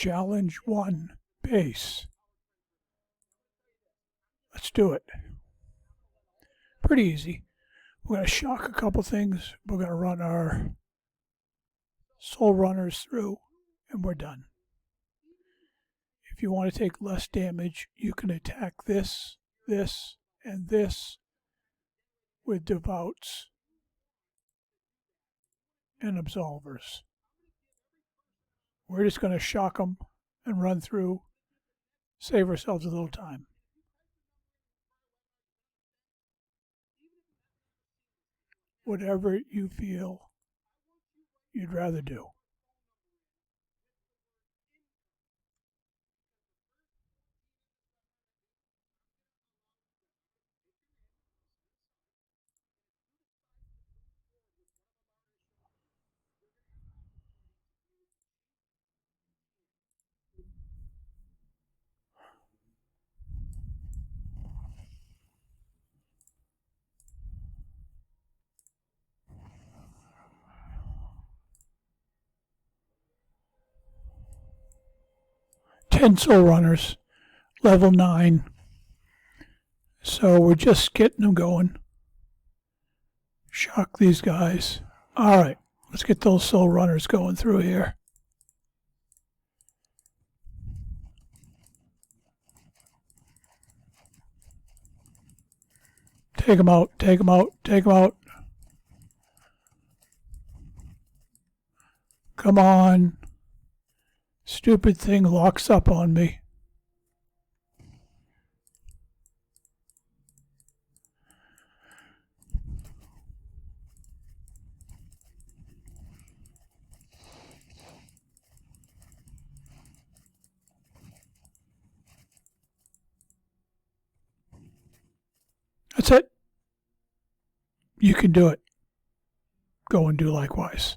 Challenge 1, base. Let's do it. Pretty easy. We're going to shock a couple things. We're going to run our soul runners through, and we're done. If you want to take less damage, you can attack this, this, and this with devouts and absolvers. We're just going to shock them and run through, save ourselves a little time. Whatever you feel you'd rather do. Ten soul runners, level 9. So we're just getting them going. Shock these guys. Alright, let's get those soul runners going through here. Take them out, take them out, take them out. Come on. Stupid thing locks up on me. That's it. You can do it. Go and do likewise.